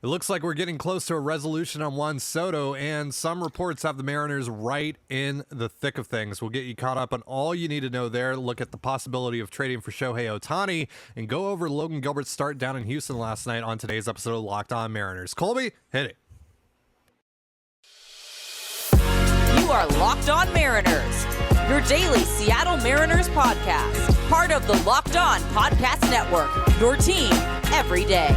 It looks like we're getting close to a resolution on Juan Soto, and some reports have the Mariners right in the thick of things. We'll get you caught up on all you need to know there, look at the possibility of trading for Shohei Ohtani, and go over Logan Gilbert's start down in Houston last night on today's episode of Locked On Mariners. Colby, hit it. You are Locked On Mariners, your daily Seattle Mariners podcast. Part of the Locked On Podcast Network, your team every day.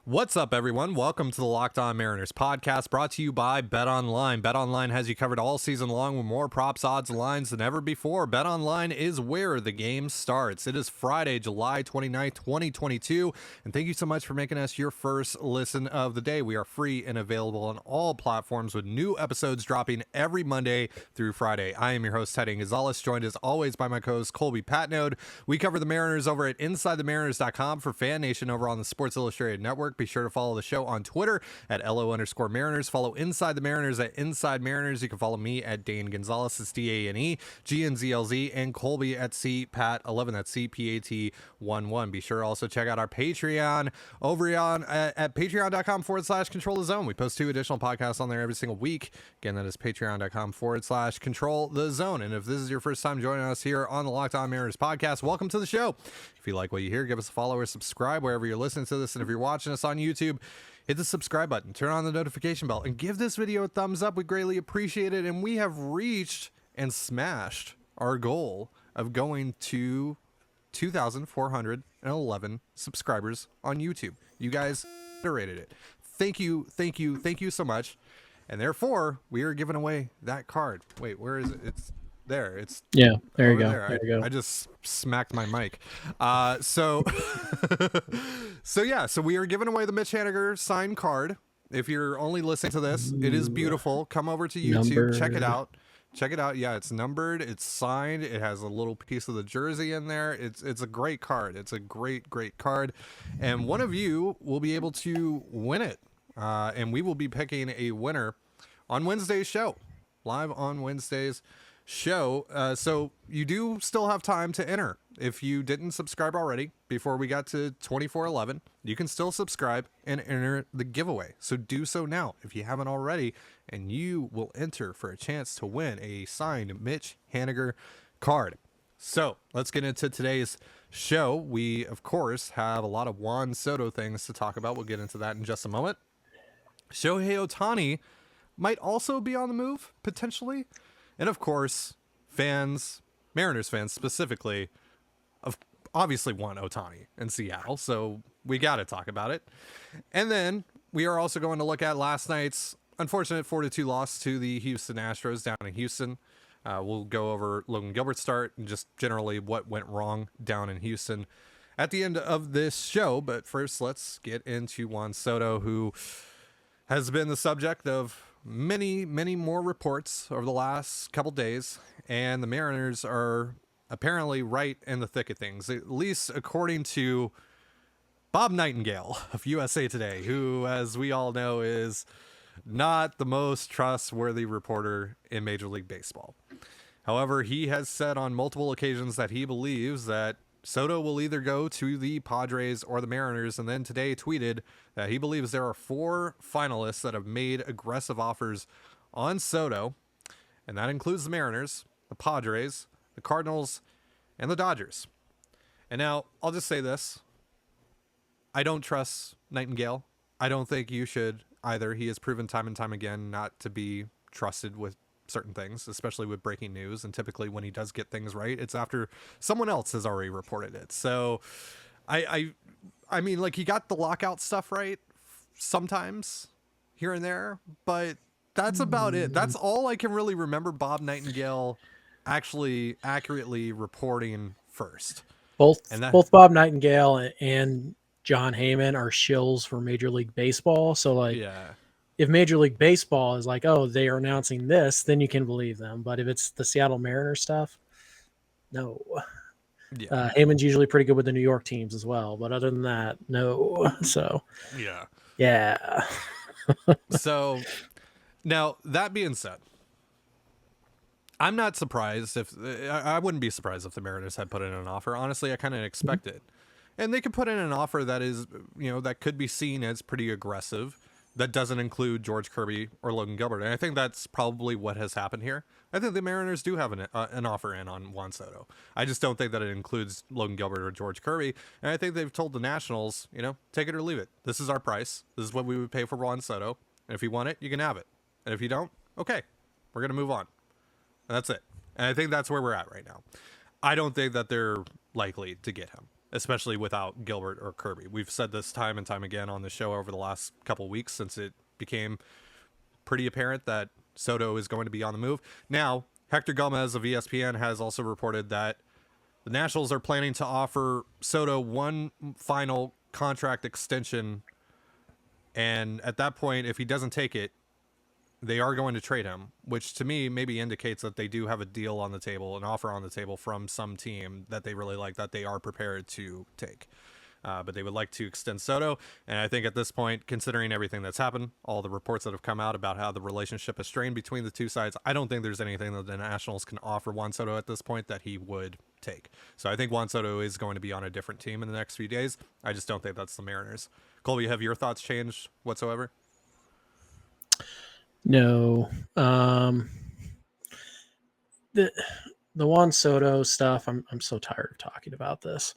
What's up, everyone? Welcome to the Locked On Mariners podcast, brought to you by BetOnline. BetOnline has you covered all season long with more props, odds, and lines than ever before. BetOnline is where the game starts. It is Friday, July 29th, 2022, and thank you so much for making us your first listen of the day. We are free and available on all platforms with new episodes dropping every Monday through Friday. I am your host, Dane Gonzalez, joined as always by my co-host, Colby Patnode. We cover the Mariners over at InsideTheMariners.com for Fan Nation over on the Sports Illustrated Network. Be sure to follow the show on Twitter at LO_Mariners. Follow Inside the Mariners at Inside Mariners. You can follow me at Dane Gonzalez, it's DANE, GNZLZ, and Colby at CPAT11, that's CPAT11. Be sure to also check out our Patreon over on at patreon.com/Control the Zone. We post 2 additional podcasts on there every single week. Again, that is patreon.com/Control the Zone. And if this is your first time joining us here on the Locked On Mariners podcast, welcome to the show. If you like what you hear, give us a follow or subscribe wherever you're listening to this. And if you're watching us on YouTube, hit the subscribe button, turn on the notification bell, and give this video a thumbs up. We greatly appreciate it. And we have reached and smashed our goal of going to 2,411 subscribers on YouTube. You guys rated it. Thank you so much. And therefore, we are giving away that card. Wait, where is it? It's there. It's there you go. There you go. I just smacked my mic. So we are giving away the Mitch Haniger signed card. If you're only listening to this, it is beautiful. Come over to YouTube, check it out. Yeah, it's numbered, it's signed, it has a little piece of the jersey in there. It's a great card. It's a great card, and one of you will be able to win it. And we will be picking a winner on Wednesday's show, live on Wednesday's show. So you do still have time to enter. If you didn't subscribe already before we got to 2411, you can still subscribe and enter the giveaway. So do so now if you haven't already, and you will enter for a chance to win a signed Mitch Haniger card. So let's get into today's show. We, of course, have a lot of Juan Soto things to talk about. We'll get into that in just a moment. Shohei Ohtani might also be on the move, potentially. And of course, Mariners fans specifically, obviously want Ohtani in Seattle, so we got to talk about it. And then we are also going to look at last night's unfortunate 4-2 loss to the Houston Astros down in Houston. We'll go over Logan Gilbert's start and just generally what went wrong down in Houston at the end of this show. But first, let's get into Juan Soto, who has been the subject of many more reports over the last couple days, and the Mariners are apparently right in the thick of things, at least according to Bob Nightingale of USA Today, who, as we all know, is not the most trustworthy reporter in Major League Baseball. However, he has said on multiple occasions that he believes that Soto will either go to the Padres or the Mariners, and then today tweeted that he believes there are 4 finalists that have made aggressive offers on Soto, and that includes the Mariners, the Padres, the Cardinals, and the Dodgers. And now, I'll just say this. I don't trust Nightingale. I don't think you should either. He has proven time and time again not to be trusted with certain things, especially with breaking news, and typically when he does get things right, it's after someone else has already reported it. So I mean, like, he got the lockout stuff right sometimes here and there, but that's about it. That's all I can really remember Bob Nightingale actually accurately reporting first. Both Bob Nightingale and John Heyman are shills for Major League Baseball, so like, yeah, if Major League Baseball is like, oh, they are announcing this, then you can believe them. But if it's the Seattle Mariners stuff, no. Yeah. Heyman's usually pretty good with the New York teams as well. But other than that, no. So, yeah. So, now, that being said, I'm not surprised I wouldn't be surprised if the Mariners had put in an offer. Honestly, I kind of expect it. And they could put in an offer that is, that could be seen as pretty aggressive, that doesn't include George Kirby or Logan Gilbert. And I think that's probably what has happened here. I think the Mariners do have an offer in on Juan Soto. I just don't think that it includes Logan Gilbert or George Kirby. And I think they've told the Nationals, take it or leave it. This is our price. This is what we would pay for Juan Soto. And if you want it, you can have it. And if you don't, okay, we're going to move on. And that's it. And I think that's where we're at right now. I don't think that they're likely to get him, especially without Gilbert or Kirby. We've said this time and time again on the show over the last couple of weeks since it became pretty apparent that Soto is going to be on the move. Now, Hector Gomez of ESPN has also reported that the Nationals are planning to offer Soto one final contract extension. And at that point, if he doesn't take it, they are going to trade him, which to me maybe indicates that they do have a deal on the table, an offer on the table from some team that they really like, that they are prepared to take. But they would like to extend Soto. And I think at this point, considering everything that's happened, all the reports that have come out about how the relationship is strained between the two sides, I don't think there's anything that the Nationals can offer Juan Soto at this point that he would take. So I think Juan Soto is going to be on a different team in the next few days. I just don't think that's the Mariners. Colby, have your thoughts changed whatsoever? No. The Juan Soto stuff, I'm so tired of talking about this.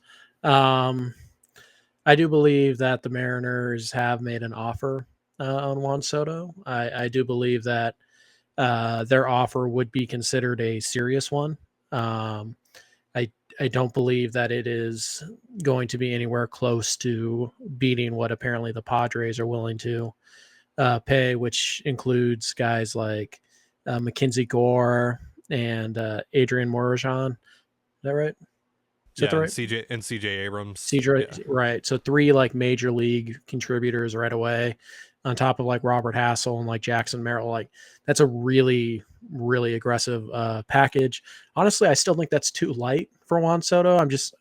I do believe that the Mariners have made an offer on Juan Soto. I do believe that their offer would be considered a serious one. I don't believe that it is going to be anywhere close to beating what apparently the Padres are willing to pay, which includes guys like Mackenzie Gore and Adrian Morajan. Is that right? Is that right? And CJ Abrams. CJ, right. So 3 like major league contributors right away, on top of like Robert Hassel and like Jackson Merrill. Like that's a really, really aggressive package. Honestly, I still think that's too light for Juan Soto. I'm just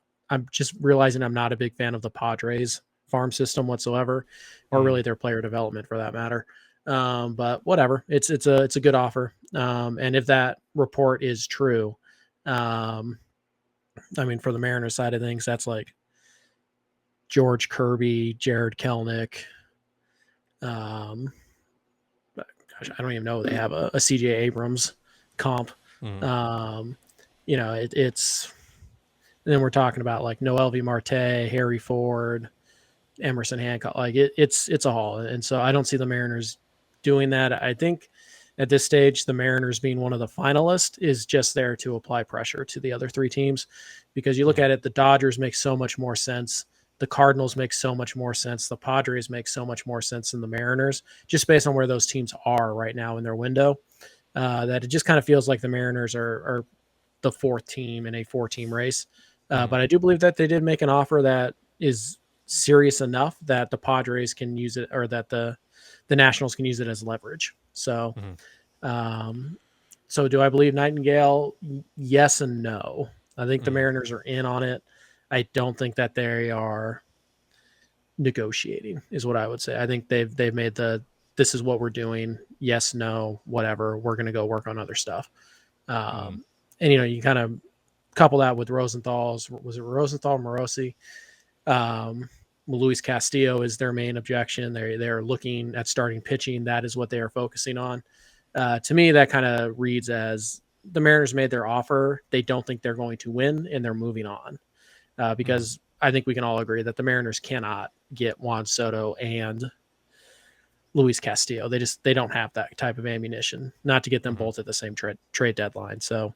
realizing I'm not a big fan of the Padres farm system whatsoever, or really their player development for that matter. But whatever, it's a good offer. And if that report is true, I mean, for the Mariners side of things, that's like George Kirby, Jared Kelenic. Gosh, I don't even know they have a CJ Abrams comp. It's and then we're talking about like Noelvi Marte, Harry Ford, Emerson Hancock. Like it's a haul. And so I don't see the Mariners doing that. I think at this stage, the Mariners being one of the finalists is just there to apply pressure to the other 3 teams, because you look at it, the Dodgers make so much more sense. The Cardinals make so much more sense. The Padres make so much more sense than the Mariners, just based on where those teams are right now in their window, that it just kind of feels like the Mariners are the 4th team in a 4-team race. But I do believe that they did make an offer that is serious enough that the Padres can use it, or that the Nationals can use it as leverage. So, so do I believe Nightingale? Yes and no. I think the Mariners are in on it. I don't think that they are negotiating, is what I would say. I think they've made this is what we're doing. Yes, no, whatever. We're going to go work on other stuff. And you kind of couple that with Rosenthal's. Was it Rosenthal, Morosi? Luis Castillo is their main objection. They're looking at starting pitching. That is what they are focusing on. To me, that kind of reads as the Mariners made their offer. They don't think they're going to win, and they're moving on. Because I think we can all agree that the Mariners cannot get Juan Soto and Luis Castillo. They don't have that type of ammunition, not to get them both at the same trade deadline. So,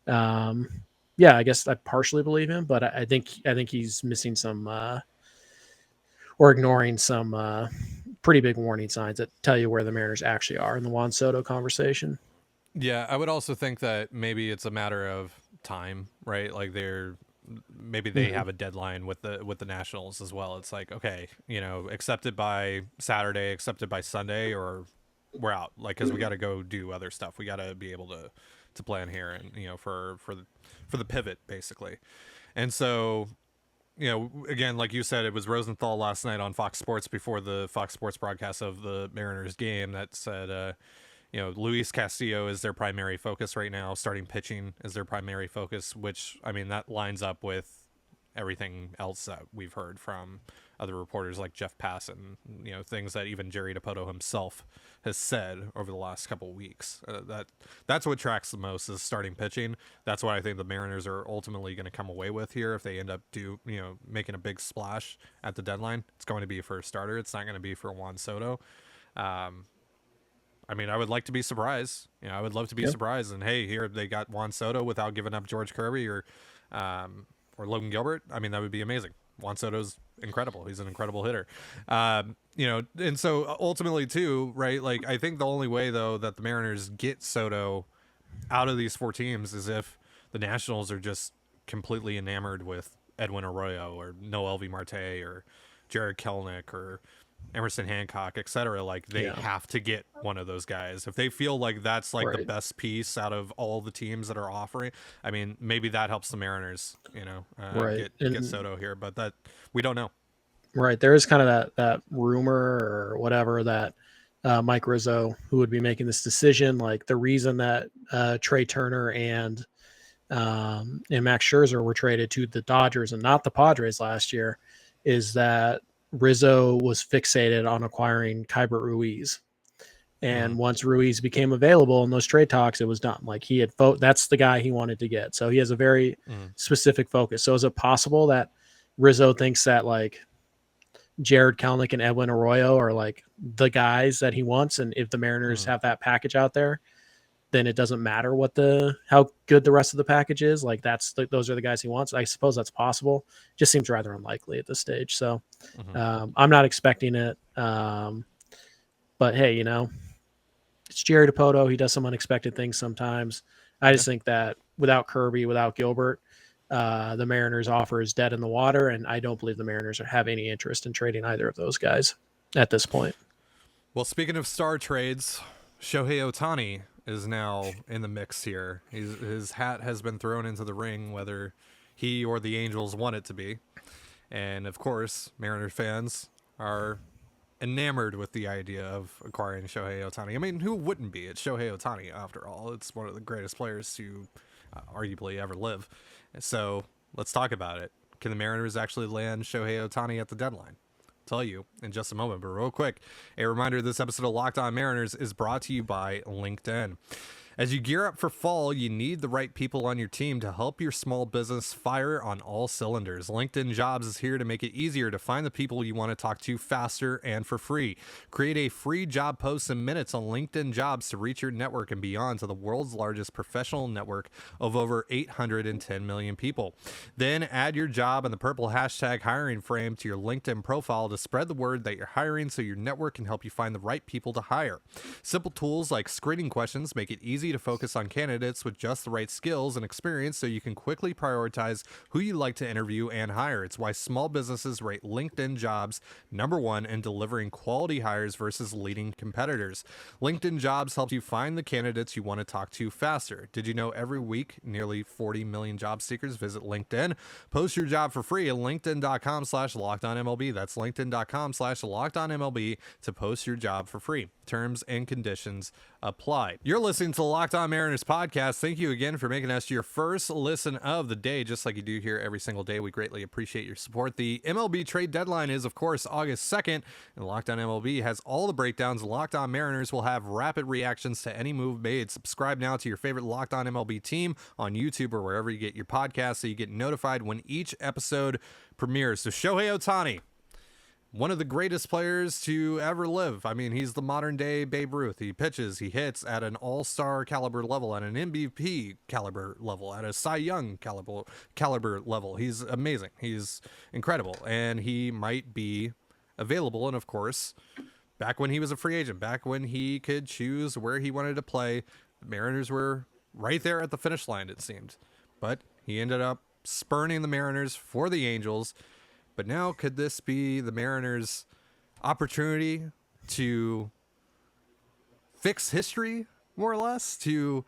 yeah, I guess I partially believe him, but I think he's missing some or ignoring some pretty big warning signs that tell you where the Mariners actually are in the Juan Soto conversation. Yeah, I would also think that maybe it's a matter of time, right? Like maybe they have a deadline with the Nationals as well. It's like, okay, accepted by Saturday, accepted by Sunday, or we're out. Like, because we got to go do other stuff. We got to be able to plan here, and for the pivot basically. And so, again, like you said, it was Rosenthal last night on Fox Sports before the Fox Sports broadcast of the Mariners game that said, Luis Castillo is their primary focus right now. Starting pitching is their primary focus, which, I mean, that lines up with everything else that we've heard from other reporters like Jeff Passan, things that even Jerry DiPoto himself has said over the last couple of weeks. That's what tracks the most is starting pitching. That's what I think the Mariners are ultimately going to come away with here if they end up making a big splash at the deadline. It's going to be for a starter. It's not going to be for Juan Soto. I would like to be surprised. I would love to be surprised. And hey, here they got Juan Soto without giving up George Kirby or Logan Gilbert. That would be amazing. Juan Soto's incredible. He's an incredible hitter. And so ultimately too, right? Like I think the only way though that the Mariners get Soto out of these 4 teams is if the Nationals are just completely enamored with Edwin Arroyo or Mlb Marte or Jared Kelenic or Emerson Hancock, etc. Like they have to get one of those guys. If they feel like that's like the best piece out of all the teams that are offering, maybe that helps the Mariners, get Soto here, but that we don't know. Right. There is kind of that rumor or whatever that Mike Rizzo, who would be making this decision, like the reason that Trey Turner and Max Scherzer were traded to the Dodgers and not the Padres last year is that Rizzo was fixated on acquiring Keibert Ruiz. And once Ruiz became available in those trade talks, it was done. Like he had that's the guy he wanted to get. So he has a very specific focus. So is it possible that Rizzo thinks that like Jared Kelenic and Edwin Arroyo are like the guys that he wants? And if the Mariners have that package out there, then it doesn't matter how good the rest of the package is. Like those are the guys he wants. I suppose that's possible. Just seems rather unlikely at this stage. So I'm not expecting it. But hey, it's Jerry DiPoto. He does some unexpected things sometimes. I just think that without Kirby, without Gilbert, the Mariners offer is dead in the water. And I don't believe the Mariners have any interest in trading either of those guys at this point. Well, speaking of star trades, Shohei Ohtani is now in the mix here. His hat has been thrown into the ring, whether he or the Angels want it to be. And of course, Mariners fans are enamored with the idea of acquiring Shohei Ohtani. Who wouldn't be? It's Shohei Ohtani, after all. It's one of the greatest players to arguably ever live. So let's talk about it. Can the Mariners actually land Shohei Ohtani at the deadline? Tell you in just a moment, but real quick, a reminder: this episode of Locked On Mariners is brought to you by LinkedIn. As you gear up for fall, you need the right people on your team to help your small business fire on all cylinders. LinkedIn Jobs is here to make it easier to find the people you want to talk to faster and for free. Create a free job post in minutes on LinkedIn Jobs to reach your network and beyond to the world's largest professional network of over 810 million people. Then add your job and the purple hashtag hiring frame to your LinkedIn profile to spread the word that you're hiring so your network can help you find the right people to hire. Simple tools like screening questions make it easy to focus on candidates with just the right skills and experience so you can quickly prioritize who you'd like to interview and hire. It's why small businesses rate LinkedIn Jobs #1 in delivering quality hires versus leading competitors. LinkedIn Jobs helps you find the candidates you want to talk to faster. Did you know every week nearly 40 million job seekers visit LinkedIn? Post your job for free at linkedin.com/lockedonmlb. That's linkedin.com/lockedonmlb to post your job for free. Terms and conditions apply. You're listening to the Locked On Mariners podcast. Thank you again for making us your first listen of the day, just like you do here every single day. We greatly appreciate your support. The MLB trade deadline is, of course, August 2nd, and Locked On MLB has all the breakdowns. Locked On Mariners will have rapid reactions to any move made. Subscribe now to your favorite Locked On MLB team on YouTube or wherever you get your podcasts so you get notified when each episode premieres. So Shohei Ohtani, one of the greatest players to ever live. He's the modern day Babe Ruth. He pitches, he hits at an all-star caliber level, at an MVP caliber level, at a Cy Young caliber level. He's amazing. He's incredible. And he might be available. And of course, back when he was a free agent, back when he could choose where he wanted to play, the Mariners were right there at the finish line, it seemed. But he ended up spurning the Mariners for the Angels. But now, could this be the Mariners' opportunity to fix history, more or less, to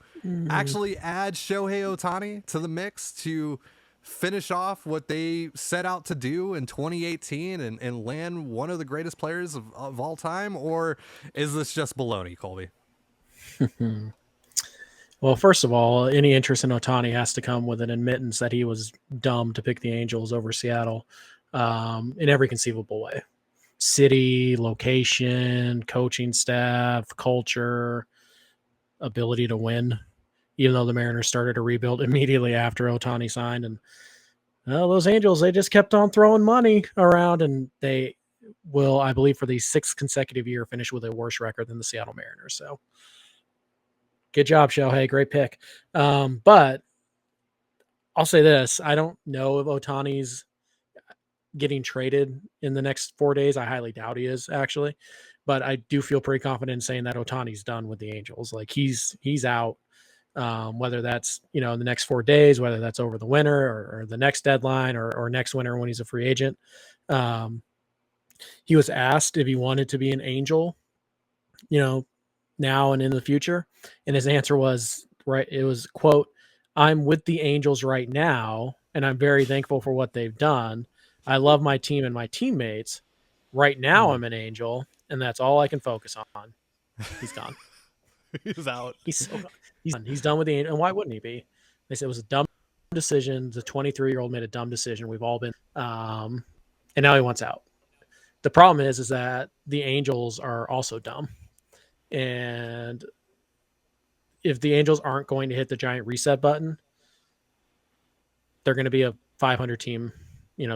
actually add Shohei Ohtani to the mix, to finish off what they set out to do in 2018 and land one of the greatest players of all time? Or is this just baloney, Colby? Well, first of all, any interest in Ohtani has to come with an admittance that he was dumb to pick the Angels over Seattle in every conceivable way. City, location, coaching staff, culture, ability to win, even though the Mariners started a rebuild immediately after Ohtani signed. And those Angels, they just kept on throwing money around, and they will, I believe, for the 6th consecutive year, finish with a worse record than the Seattle Mariners. So good job, Shohei. Great pick. But I'll say this. I don't know if Ohtani's getting traded in the next 4 days. I highly doubt he is, actually. But I do feel pretty confident in saying that Ohtani's done with the Angels. Like he's out, whether that's, in the next 4 days, whether that's over the winter or the next deadline or next winter when he's a free agent. He was asked if he wanted to be an Angel, now and in the future. And his answer was, right, it was, quote, "I'm with the Angels right now, and I'm very thankful for what they've done. I love my team and my teammates. Right now I'm an Angel, and that's all I can focus on." He's gone. He's out. He's done. He's done with the Angels. And why wouldn't he be? They said it was a dumb decision. The 23-year-old made a dumb decision. We've all been and now he wants out. The problem is that the Angels are also dumb. And if the Angels aren't going to hit the giant reset button, they're going to be a 500 team,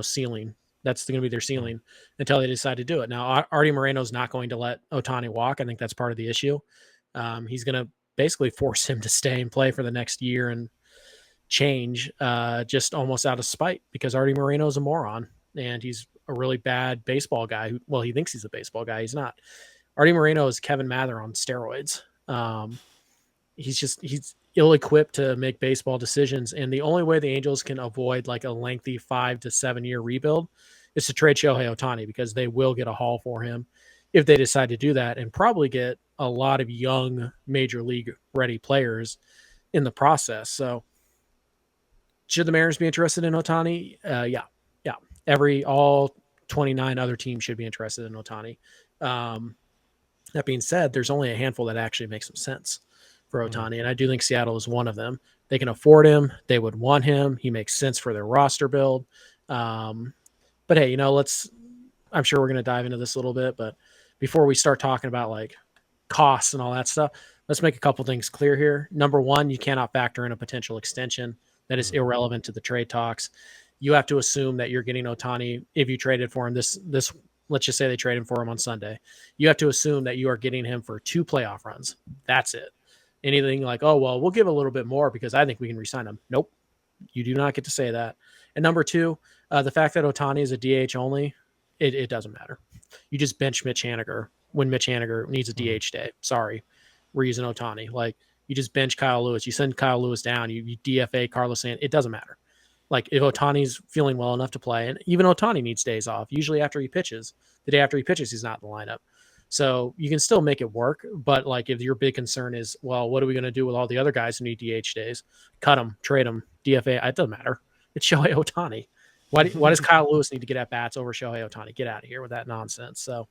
ceiling. That's going to be their ceiling until they decide to do it. Now, Artie Moreno's not going to let Ohtani walk. I think that's part of the issue. He's going to basically force him to stay and play for the next year and change, just almost out of spite, because Artie Moreno's a moron and he's a really bad baseball guy. He thinks he's a baseball guy. He's not. Artie Moreno is Kevin Mather on steroids. He's ill-equipped to make baseball decisions. And the only way the Angels can avoid like a lengthy 5 to 7 year rebuild is to trade Shohei Ohtani, because they will get a haul for him if they decide to do that, and probably get a lot of young major league ready players in the process. So should the Mariners be interested in Ohtani? Yeah. All 29 other teams should be interested in Ohtani. That being said, there's only a handful that actually make some sense for Ohtani, and I do think Seattle is one of them. They can afford him. They would want him. He makes sense for their roster build. But hey, I'm sure we're going to dive into this a little bit, but before we start talking about like costs and all that stuff, let's make a couple things clear here. Number one, you cannot factor in a potential extension. That is irrelevant to the trade talks. You have to assume that you're getting Ohtani if you traded for him this let's just say they trade him for him on Sunday. You have to assume that you are getting him for 2 playoff runs. That's it. Anything like, oh, well, we'll give a little bit more because I think we can re-sign him. Nope. You do not get to say that. And number two, the fact that Ohtani is a DH only, it doesn't matter. You just bench Mitch Haniger when Mitch Haniger needs a DH day. Sorry. We're using Ohtani. Like, you just bench Kyle Lewis. You send Kyle Lewis down. You DFA Carlos Santana. It doesn't matter. Like, if Ohtani's feeling well enough to play, and even Ohtani needs days off, usually after he pitches. The day after he pitches, he's not in the lineup. So you can still make it work. But, like, if your big concern is, well, what are we going to do with all the other guys who need DH days? Cut them, trade them, DFA. It doesn't matter. It's Shohei Ohtani. Why does Kyle Lewis need to get at-bats over Shohei Ohtani? Get out of here with that nonsense. So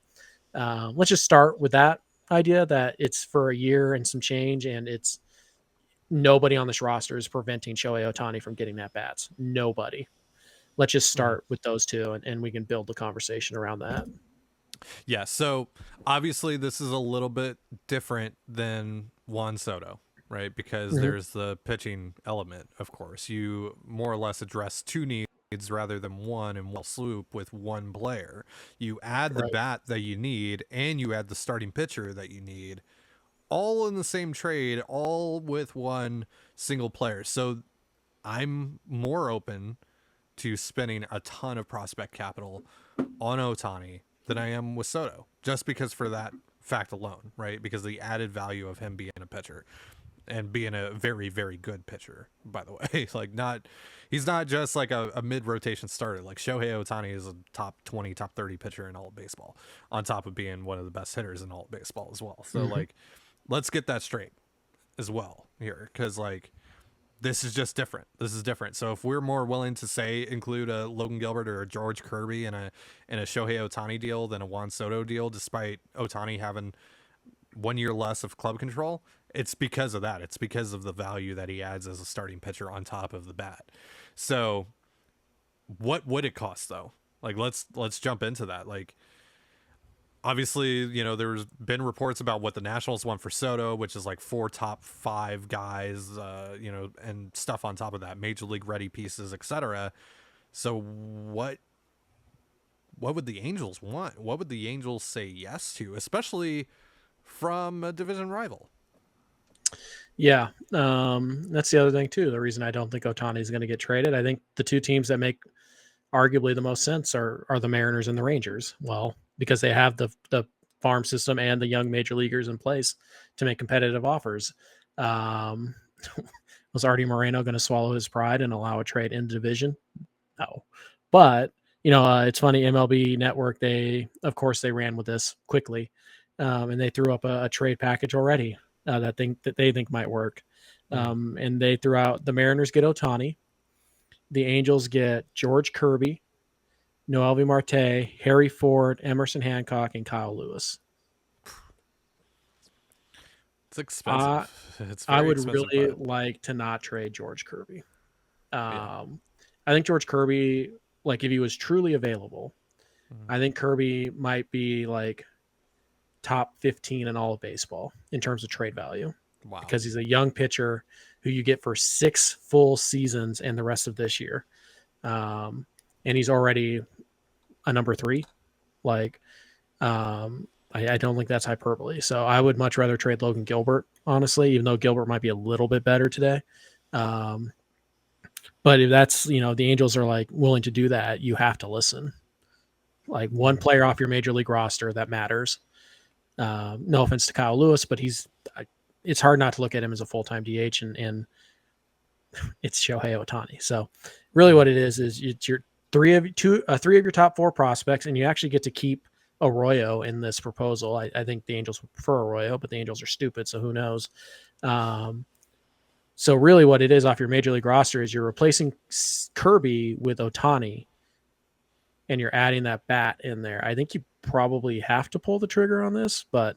let's just start with that idea that it's for a year and some change, and it's nobody on this roster is preventing Shohei Ohtani from getting at-bats. Nobody. Let's just start with those two, and we can build the conversation around that. Yeah, so obviously this is a little bit different than Juan Soto, right? Because there's the pitching element, of course. You more or less address 2 needs rather than one in one swoop with one player. You add the bat that you need, and you add the starting pitcher that you need, all in the same trade, all with one single player. So I'm more open to spending a ton of prospect capital on Ohtani than I am with Soto, just because for that fact alone, right? Because the added value of him being a pitcher and being a very, very good pitcher, by the way. Like, he's not just like a mid-rotation starter. Like, Shohei Ohtani is a top 20, top 30 pitcher in all of baseball, on top of being one of the best hitters in all of baseball as well. So, like, let's get that straight as well here, because, like, this is just different. This is different. So if we're more willing to say include a Logan Gilbert or a George Kirby in a Shohei Ohtani deal than a Juan Soto deal, despite Ohtani having 1 year less of club control, it's because of that. It's because of the value that he adds as a starting pitcher on top of the bat. So what would it cost though? Like, let's jump into that. Like, obviously, you know, there's been reports about what the Nationals want for Soto, which is like 4 top 5 guys, you know, and stuff on top of that, major league ready pieces, etc. So what would the Angels want? What would the Angels say yes to, especially from a division rival? Yeah, that's the other thing too. The reason I don't think Ohtani is going to get traded, I think the two teams that make arguably the most sense are the Mariners and the Rangers. Well, because they have the farm system and the young major leaguers in place to make competitive offers. Was Artie Moreno going to swallow his pride and allow a trade in the division? No, but you know, it's funny. MLB Network, they ran with this quickly, and they threw up a trade package already that they think might work. And they threw out the Mariners get Ohtani, the Angels get George Kirby, Noelvi Marte, Harry Ford, Emerson Hancock, and Kyle Lewis. It's expensive. I would really like to not trade George Kirby. I think George Kirby, like if he was truly available, I think Kirby might be like top 15 in all of baseball in terms of trade value. Wow. Because he's a young pitcher who you get for 6 full seasons and the rest of this year. And he's already a number 3. Like, I don't think that's hyperbole. So I would much rather trade Logan Gilbert, honestly, even though Gilbert might be a little bit better today. But if that's, you know, the Angels are like willing to do that, you have to listen. Like one player off your major league roster that matters. No offense to Kyle Lewis, but it's hard not to look at him as a full-time DH, and it's Shohei Ohtani. So really what it is it's your three of your top 4 prospects, and you actually get to keep Arroyo in this proposal. I think the Angels would prefer Arroyo, but the Angels are stupid, so who knows? So really what it is off your major league roster is you're replacing Kirby with Ohtani, and you're adding that bat in there. I think you probably have to pull the trigger on this, but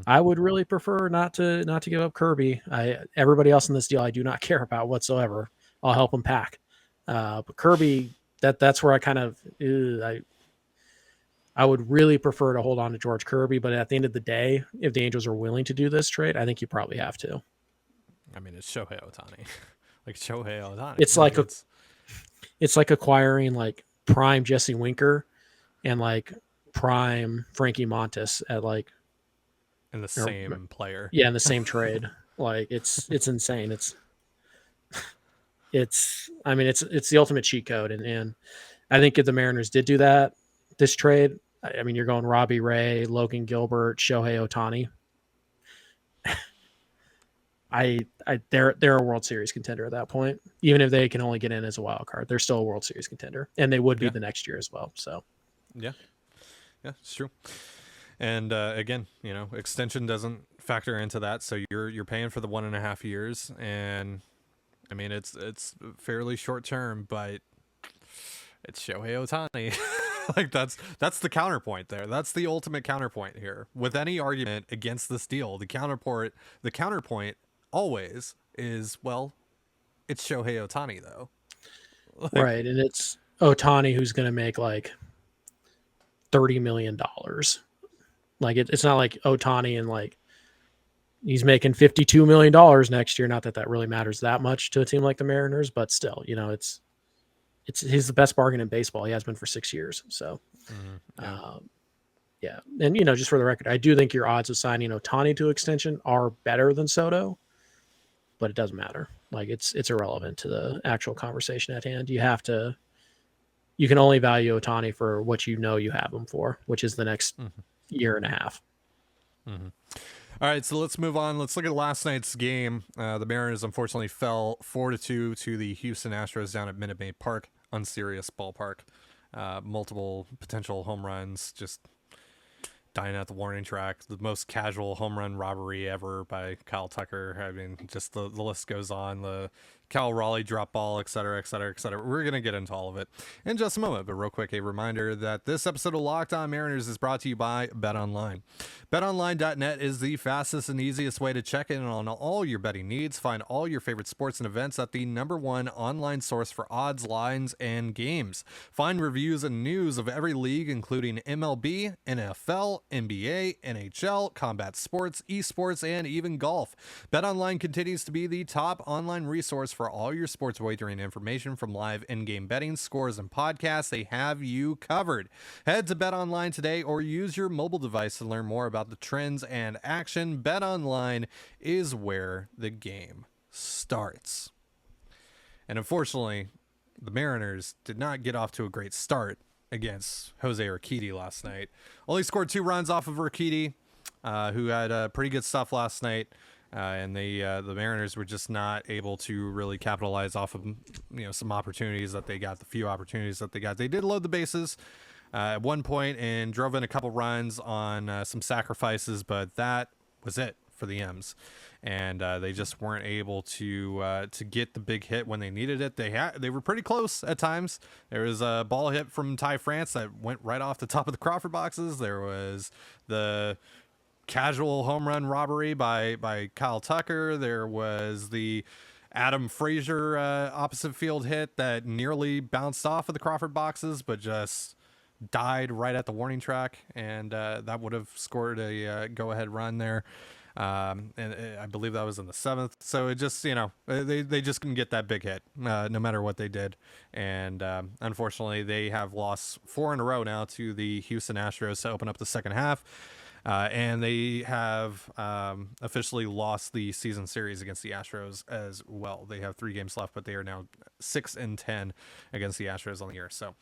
I would really prefer not to give up Kirby. Everybody else in this deal I do not care about whatsoever. I'll help him pack. But Kirby, that's where I kind of I would really prefer to hold on to George Kirby, but at the end of the day, if the Angels are willing to do this trade, I think you probably have to. I mean, it's Shohei Ohtani. Like Shohei Ohtani. It's like acquiring like prime Jesse Winker and like prime Frankie Montas at like in the same player. Yeah, in the same trade. Like it's insane. It's I mean it's the ultimate cheat code, and I think if the Mariners did do this trade, I mean you're going Robbie Ray, Logan Gilbert, Shohei Ohtani. They're a World Series contender at that point. Even if they can only get in as a wild card, they're still a World Series contender, and they would be the next year as well. So, yeah, it's true. And again, you know, extension doesn't factor into that, so you're paying for the 1.5 years, and I mean it's fairly short term, but it's Shohei Ohtani. Like that's the counterpoint there. That's the ultimate counterpoint here. With any argument against this deal, the counterpoint always is, well, it's Shohei Ohtani though. Like, right, and it's Ohtani who's going to make like $30 million. Like it's not like Ohtani and like he's making $52 million next year. Not that really matters that much to a team like the Mariners, but still, you know, he's the best bargain in baseball. He has been for 6 years. So, yeah. And, you know, just for the record, I do think your odds of signing Ohtani to extension are better than Soto, but it doesn't matter. Like it's irrelevant to the actual conversation at hand. You can only value Ohtani for what you know you have him for, which is the next year and a half. All right, so let's move on. Let's look at last night's game. The Mariners unfortunately fell 4-2 to the Houston Astros down at Minute Maid Park, unserious ballpark. Multiple potential home runs, just dying at the warning track. The most casual home run robbery ever by Kyle Tucker. I mean, just the list goes on. The Cal Raleigh drop ball, et cetera, et cetera, et cetera. We're going to get into all of it in just a moment. But real quick, a reminder that this episode of Locked On Mariners is brought to you by BetOnline. BetOnline.net is the fastest and easiest way to check in on all your betting needs. Find all your favorite sports and events at the #1 online source for odds, lines, and games. Find reviews and news of every league, including MLB, NFL, NBA, NHL, combat sports, esports, and even golf. BetOnline continues to be the top online resource for all your sports wagering information, from live in-game betting, scores, and podcasts. They have you covered. Head to BetOnline today or use your mobile device to learn more about the trends and action. BetOnline is where the game starts. And unfortunately, the Mariners did not get off to a great start against Jose Urquidy last night. Only scored 2 runs off of Urquidy, who had pretty good stuff last night. And the Mariners were just not able to really capitalize off of some opportunities that they got, the few opportunities that they got. They did load the bases at one point and drove in a couple runs on some sacrifices, but that was it for the M's. And they just weren't able to get the big hit when they needed it. They were pretty close at times. There was a ball hit from Ty France that went right off the top of the Crawford boxes. There was the casual home run robbery by Kyle Tucker. There was the Adam Frazier opposite field hit that nearly bounced off of the Crawford boxes, but just died right at the warning track, and that would have scored a go-ahead run there. And I believe that was in the 7th. So it just, they just couldn't get that big hit, no matter what they did. And unfortunately, they have lost 4 in a row now to the Houston Astros to open up the second half. And they have officially lost the season series against the Astros as well. They have 3 games left, but they are now 6-10 against the Astros on the year. So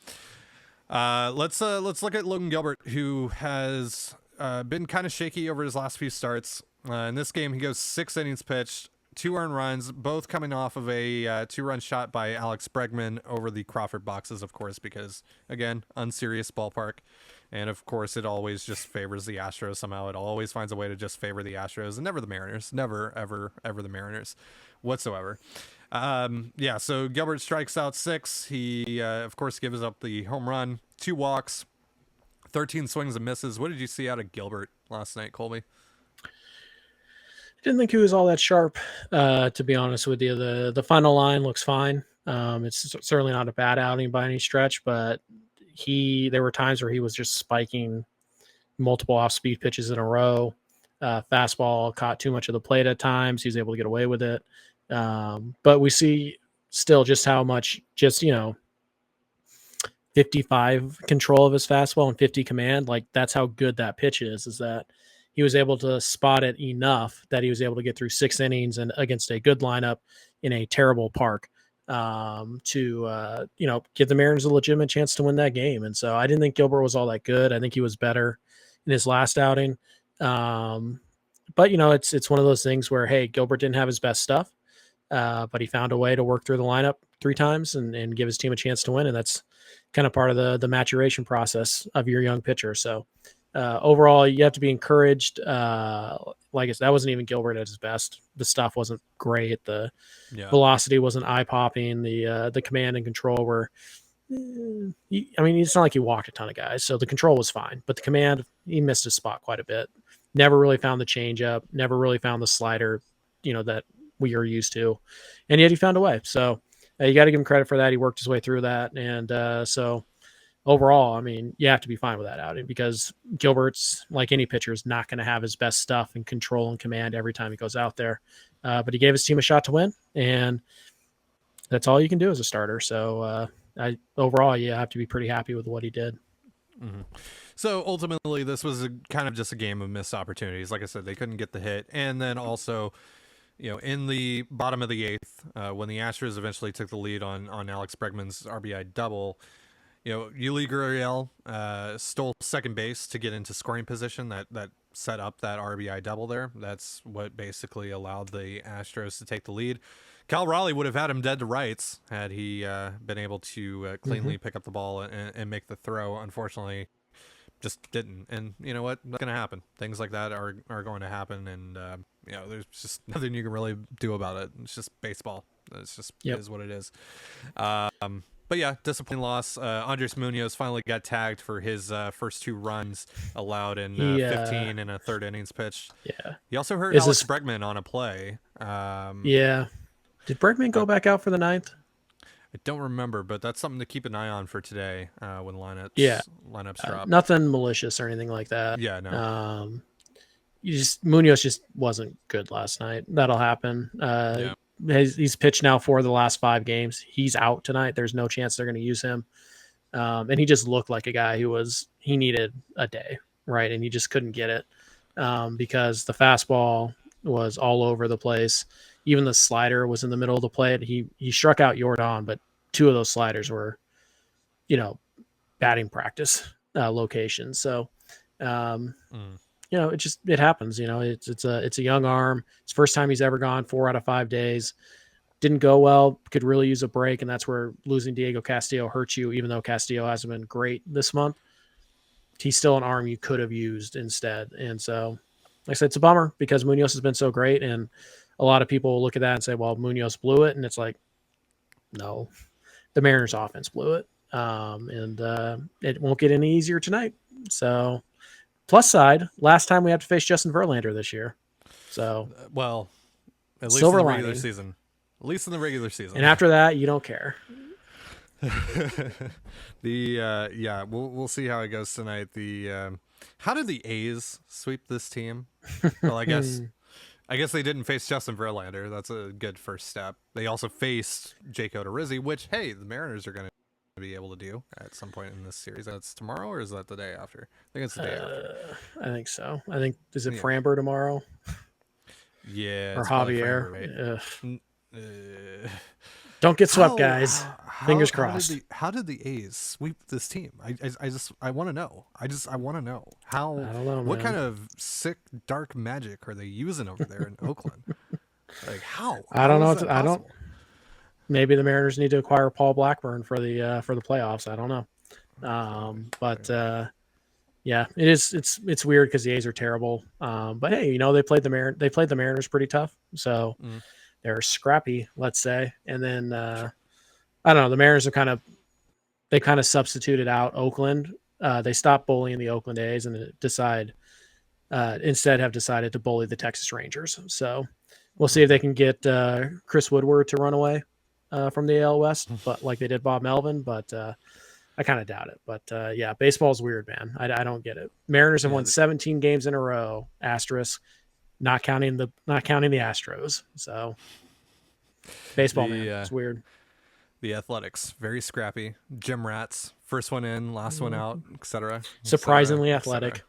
let's look at Logan Gilbert, who has been kind of shaky over his last few starts. In this game, he goes 6 innings pitched, 2 earned runs, both coming off of a 2-run shot by Alex Bregman over the Crawford boxes, of course, because, again, unserious ballpark. And, of course, it always just favors the Astros somehow. It always finds a way to just favor the Astros and never the Mariners. Never, ever, ever the Mariners whatsoever. So Gilbert strikes out 6. He, of course, gives up the home run, 2 walks, 13 swings and misses. What did you see out of Gilbert last night, Colby? I didn't think he was all that sharp, to be honest with you. The final line looks fine. It's certainly not a bad outing by any stretch, but there were times where he was just spiking multiple off-speed pitches in a row. Fastball caught too much of the plate at times. He was able to get away with it. But we see still just how much 55 control of his fastball and 50 command. Like, that's how good that pitch is that he was able to spot it enough that he was able to get through 6 innings and against a good lineup in a terrible park to give the Mariners a legitimate chance to win that game. And so I didn't think Gilbert was all that good. I think he was better in his last outing. But it's one of those things where, hey, Gilbert didn't have his best stuff, but he found a way to work through the lineup 3 times and give his team a chance to win. And that's kind of part of the maturation process of your young pitcher. So overall, you have to be encouraged. Like I said, that wasn't even Gilbert at his best. The stuff wasn't great. The velocity wasn't eye-popping. The command and control were, it's not like he walked a ton of guys, so the control was fine. But the command, he missed his spot quite a bit. Never really found the changeup. Never really found the slider, that we are used to. And yet he found a way. So you got to give him credit for that. He worked his way through that. And so overall, you have to be fine with that outing because Gilbert's, like any pitcher, is not going to have his best stuff and control and command every time he goes out there. But he gave his team a shot to win, and that's all you can do as a starter. So overall, you have to be pretty happy with what he did. Mm-hmm. So ultimately, this was kind of just a game of missed opportunities. Like I said, they couldn't get the hit. And then also, in the bottom of the 8th, when the Astros eventually took the lead on Alex Bregman's RBI double, Yuli Gurriel stole second base to get into scoring position that set up that RBI double there. That's what basically allowed the Astros to take the lead. Cal Raleigh would have had him dead to rights had he been able to cleanly pick up the ball and make the throw. Unfortunately, just didn't. And you know what? That's going to happen. Things like that are going to happen. And, there's just nothing you can really do about it. It's just baseball. It's just is what it is. But yeah, disappointing loss. Andres Munoz finally got tagged for his first 2 runs allowed in 15 in a 3rd innings pitch. Yeah. He also hurt Alex Bregman on a play. Yeah. Did Bregman go back out for the 9th? I don't remember, but that's something to keep an eye on for today when lineups drop. Nothing malicious or anything like that. Yeah, no. Munoz just wasn't good last night. That'll happen. He's pitched now 4 of the last 5 games. He's out tonight. There's no chance they're going to use him. And he just looked like a guy he needed a day, right? And he just couldn't get it because the fastball was all over the place. Even the slider was in the middle of the plate. He struck out Jordan, but 2 of those sliders were, batting practice locations. So, it happens. It's a young arm. It's the first time he's ever gone 4 out of 5 days. Didn't go well. Could really use a break, and that's where losing Diego Castillo hurts you. Even though Castillo hasn't been great this month, he's still an arm you could have used instead. And so, like I said, it's a bummer because Munoz has been so great, and a lot of people look at that and say, "Well, Munoz blew it," and it's like, no, the Mariners' offense blew it, and it won't get any easier tonight. So. Plus side, last time we have to face Justin Verlander this year. So, at least in the regular season. At least in the regular season. And after that, you don't care. We'll see how it goes tonight. How did the A's sweep this team? Well, I guess they didn't face Justin Verlander. That's a good first step. They also faced Jake Odorizzi, which the Mariners are going to be able to do at some point in this series. That's tomorrow, or is that the day after? I think it's the day after. I think so. Is it Framber tomorrow? Yeah. Or Javier. Right? Don't get swept, guys. Fingers crossed. How did the A's sweep this team? I want to know. I want to know how. I don't know, what kind of sick dark magic are they using over there in Oakland? Like how? I don't know. Maybe the Mariners need to acquire Paul Blackburn for the playoffs. I don't know. It's weird because the A's are terrible. But hey, they played the Mariners pretty tough, so they're scrappy, let's say. And then I don't know. The Mariners are kind of substituted out Oakland. They stopped bullying the Oakland A's and instead have decided to bully the Texas Rangers. So we'll see if they can get Chris Woodward to run away from the AL West, but like they did Bob Melvin, but I kind of doubt it. But baseball's weird, man. I don't get it. Mariners have won 17 games in a row. Asterisk, not counting the Astros. So baseball, man, it's weird. The Athletics, very scrappy. Gym rats, first one in, last one out, etc. Surprisingly athletic.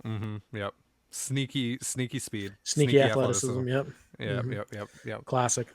Yep. Sneaky speed. Sneaky athleticism. Yep. Yep. Classic.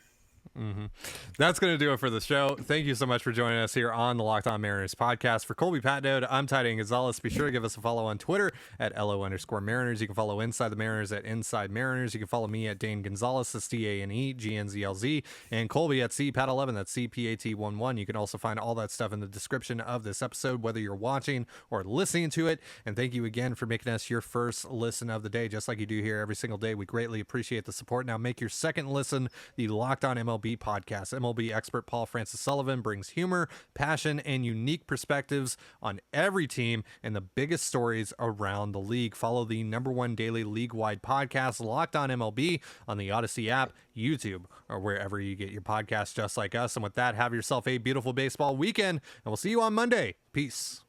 That's going to do it for the show. Thank you so much for joining us here on the Locked On Mariners podcast. For Colby, Patnode, I'm Dane Gonzalez. Be sure to give us a follow on Twitter at @LO_Mariners. You can follow Inside the Mariners at Inside Mariners. You can follow me at Dane Gonzalez, that's DaneGNZLZ, and Colby at CPAT11, that's CPAT11. You can also find all that stuff in the description of this episode, whether you're watching or listening to it. And thank you again for making us your first listen of the day, just like you do here every single day. We greatly appreciate the support. Now make your second listen the Locked On MLB podcast. MLB expert Paul Francis Sullivan brings humor, passion, and unique perspectives on every team and the biggest stories around the league. Follow the #1 daily league-wide podcast, Locked On MLB, on the Odyssey app, YouTube, or wherever you get your podcasts, just like us. And with that, have yourself a beautiful baseball weekend, and we'll see you on Monday. Peace.